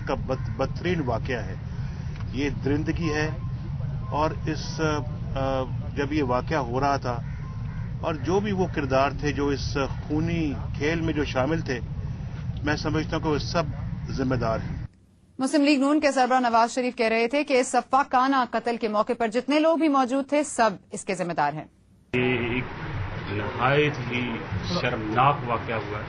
کا بدترین واقعہ ہے. یہ درندگی ہے اور جب یہ واقعہ ہو رہا تھا اور جو بھی وہ کردار تھے جو اس خونی کھیل میں جو شامل تھے، میں سمجھتا ہوں کہ وہ سب ذمہ دار ہیں. مسلم لیگ نون کے سربراہ نواز شریف کہہ رہے تھے کہ اس سفاکانہ قتل کے موقع پر جتنے لوگ بھی موجود تھے سب اس کے ذمہ دار ہیں. یہ ایک نہایت ہی شرمناک واقعہ ہوا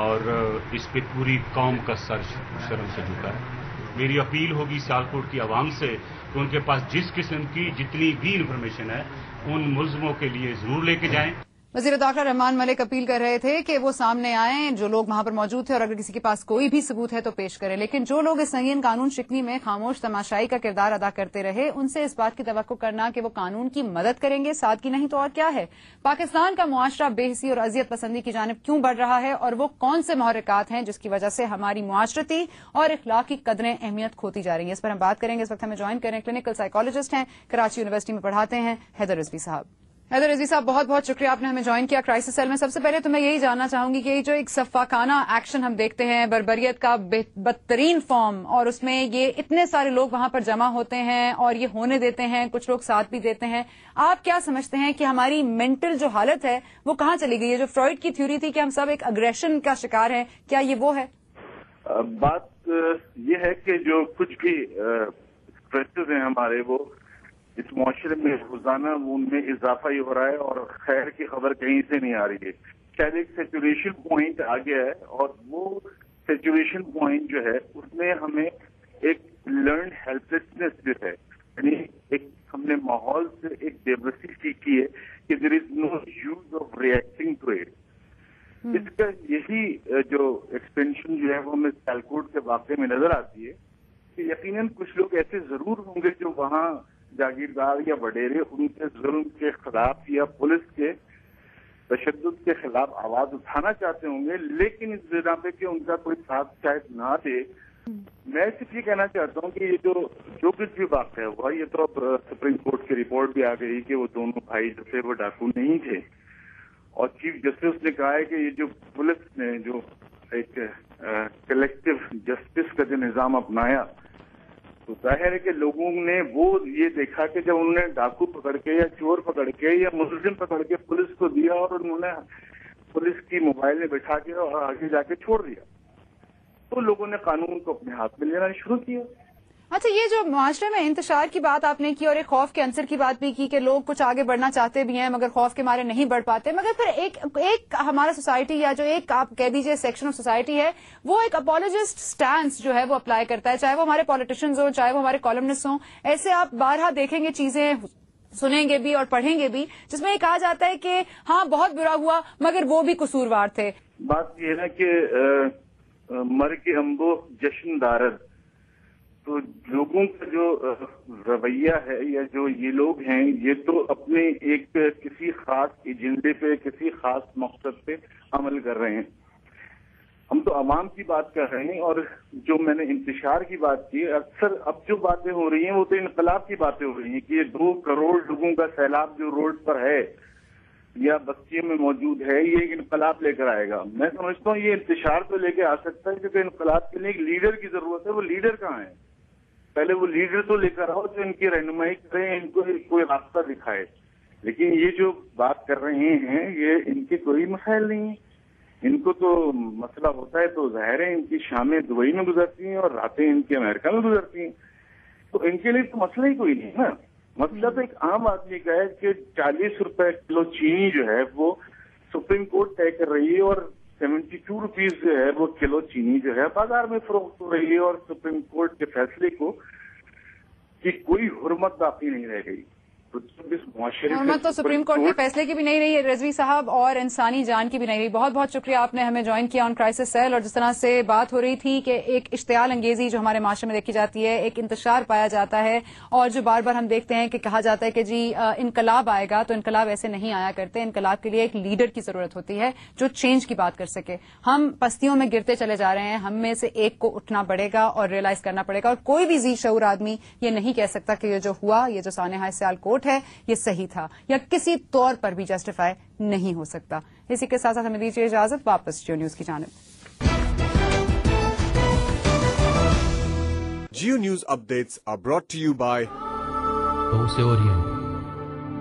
اور اس پہ پوری قوم کا سر شرم سے جھکا ہے. میری اپیل ہوگی سیالکوٹ کی عوام سے کہ ان کے پاس جس قسم کی جتنی بھی انفارمیشن ہے ان ملزموں کے لیے ضرور لے کے جائیں. وزیر داخلہ رحمان ملک اپیل کر رہے تھے کہ وہ سامنے آئیں جو لوگ وہاں پر موجود تھے اور اگر کسی کے پاس کوئی بھی ثبوت ہے تو پیش کریں، لیکن جو لوگ اس سنگین قانون شکنی میں خاموش تماشائی کا کردار ادا کرتے رہے ان سے اس بات کی توقع کرنا کہ وہ قانون کی مدد کریں گے سادگی نہیں تو اور کیا ہے. پاکستان کا معاشرہ بے حسی اور اذیت پسندی کی جانب کیوں بڑھ رہا ہے اور وہ کون سے محرکات ہیں جس کی وجہ سے ہماری معاشرتی اور اخلاقی قدریں اہمیت کھوتی جا رہی ہیں، اس پر ہم بات کریں گے. اس وقت ہمیں جوائن کریں کلینکل سائیکالوجسٹ ہیں، کراچی یونیورسٹی میں پڑھاتے ہیں، حیدر رضوی صاحب. حیدر رضوی صاحب بہت بہت شکریہ آپ نے ہمیں جوائن کیا کرائسس سیل میں. سب سے پہلے تو میں یہی جاننا چاہوں گی کہ جو ایک سفاکانہ ایکشن ہم دیکھتے ہیں بربریت کا بدترین فارم اور اس میں یہ اتنے سارے لوگ وہاں پر جمع ہوتے ہیں اور یہ ہونے دیتے ہیں، کچھ لوگ ساتھ بھی دیتے ہیں، آپ کیا سمجھتے ہیں کہ ہماری مینٹل جو حالت ہے وہ کہاں چلی گئی ہے؟ جو فرائڈ کی تھیوری تھی کہ ہم سب ایک اگریشن کا شکار ہیں، کیا یہ وہ ہے؟ بات یہ ہے کہ جو کچھ بھی اسٹریسز ہیں ہمارے وہ اس معاشرے میں روزانہ ان میں اضافہ ہی ہو رہا ہے اور خیر کی خبر کہیں سے نہیں آ رہی ہے. شاید ایک سیچوریشن پوائنٹ آ گیا ہے اور وہ سیچوریشن پوائنٹ جو ہے اس میں ہمیں ایک لرنڈ ہیلپ لیسنس جو ہے، یعنی ایک ہم نے ماحول سے ایک ڈیورسٹی سیکھی ہے کہ there is no use of reacting to it. اس کا یہی جو ایکسپینشن جو ہے وہ ہمیں سیالکوٹ کے واقعے میں نظر آتی ہے کہ یقیناً کچھ لوگ ایسے ضرور ہوں گے جو وہاں جاگیردار یا وڈیرے ان کے ظلم کے خلاف یا پولیس کے تشدد کے خلاف آواز اٹھانا چاہتے ہوں گے، لیکن اس بنا پہ کہ ان کا کوئی ساتھ شاید نہ دے. میں صرف یہ کہنا چاہتا ہوں کہ یہ جو کچھ بھی واقعہ ہوا یہ تو اب سپریم کورٹ کی رپورٹ بھی آ گئی کہ وہ دونوں بھائی جو تھے وہ ڈاکو نہیں تھے اور چیف جسٹس نے کہا ہے کہ یہ جو پولیس نے جو ایک کلیکٹو جسٹس کا جو نظام اپنایا تو ظاہر ہے کہ لوگوں نے وہ یہ دیکھا کہ جب انہوں نے ڈاکو پکڑ کے یا چور پکڑ کے یا ملزم پکڑ کے پولیس کو دیا اور انہوں نے پولیس کی موبائل میں بٹھا کے اور آگے جا کے چھوڑ دیا تو لوگوں نے قانون کو اپنے ہاتھ میں لینا شروع کیا. اچھا، یہ جو معاشرے میں انتشار کی بات آپ نے کی اور ایک خوف کے عنصر کی بات بھی کی کہ لوگ کچھ آگے بڑھنا چاہتے بھی ہیں مگر خوف کے مارے نہیں بڑھ پاتے، مگر پھر ایک ہمارا سوسائٹی یا جو ایک آپ کہہ دیجئے سیکشن آف سوسائٹی ہے وہ ایک اپولوجسٹ سٹانس جو ہے وہ اپلائی کرتا ہے، چاہے وہ ہمارے پولیٹیشنز ہوں چاہے وہ ہمارے کالمنسٹ ہوں. ایسے آپ بارہا دیکھیں گے چیزیں سنیں گے بھی اور پڑھیں گے بھی جس میں یہ کہا جاتا ہے کہ ہاں بہت برا ہوا مگر وہ بھی قصوروار تھے. بات یہ ہے کہ مر کے امبو جشن دارد، تو لوگوں کا جو رویہ ہے یا جو یہ لوگ ہیں یہ تو اپنے ایک کسی خاص ایجنڈے پہ کسی خاص مقصد پہ عمل کر رہے ہیں. ہم تو عوام کی بات کر رہے ہیں اور جو میں نے انتشار کی بات کی اکثر اب جو باتیں ہو رہی ہیں وہ تو انقلاب کی باتیں ہو رہی ہیں کہ یہ 2 کروڑ لوگوں کا سیلاب جو روڈ پر ہے یا بستیوں میں موجود ہے یہ ایک انقلاب لے کر آئے گا. میں سمجھتا ہوں یہ انتشار تو لے کے آ سکتا ہے کیونکہ انقلاب کے لیے ایک لیڈر کی ضرورت ہے. وہ لیڈر کہاں ہے؟ پہلے وہ لیڈر تو لے کر آؤ جو ان کی رہنمائی کرے، ان کو کوئی راستہ دکھائے. لیکن یہ جو بات کر رہے ہیں یہ ان کے کوئی مسائل نہیں ہیں. ان کو تو مسئلہ ہوتا ہے تو ظاہر ہے ان کی شامیں دبئی میں گزرتی ہیں اور راتیں ان کی امریکہ میں گزرتی ہیں، تو ان کے لیے تو مسئلہ ہی کوئی نہیں نا. مسئلہ تو ایک عام آدمی کا ہے کہ 40 روپے کلو چینی جو ہے وہ سپریم کورٹ طے کر رہی ہے اور 72 روپیز جو ہے وہ کلو چینی جو ہے بازار میں فروخت ہو رہی ہے اور سپریم کورٹ کے فیصلے کو کی کوئی حرمت باقی نہیں رہ گئی. حرمت تو سپریم کورٹ کے فیصلے کی بھی نہیں رہی رضوی صاحب اور انسانی جان کی بھی نہیں رہی. بہت بہت شکریہ آپ نے ہمیں جوائن کیا آن کرائسس سیل. اور جس طرح سے بات ہو رہی تھی کہ ایک اشتعال انگیزی جو ہمارے معاشرے میں دیکھی جاتی ہے، ایک انتشار پایا جاتا ہے اور جو بار بار ہم دیکھتے ہیں کہ کہا جاتا ہے کہ جی انقلاب آئے گا، تو انقلاب ایسے نہیں آیا کرتے. انقلاب کے لیے ایک لیڈر کی ضرورت ہوتی ہے جو چینج کی بات کر سکے. ہم پستیوں میں گرتے چلے جا رہے ہیں، ہم میں سے ایک کو اٹھنا پڑے گا اور ریئلائز کرنا پڑے گا. اور کوئی بھی ذی شعور آدمی یہ نہیں کہہ سکتا کہ یہ جو ہوا، یہ جو سانحہ سیالکوٹ ہے یہ صحیح تھا یا کسی طور پر بھی جسٹیفائی نہیں ہو سکتا. اسی کے ساتھ ساتھ ہمیں دیجیے اجازت واپس جیو نیوز کی جانب. Geo News updates are brought to you by Bose Orient,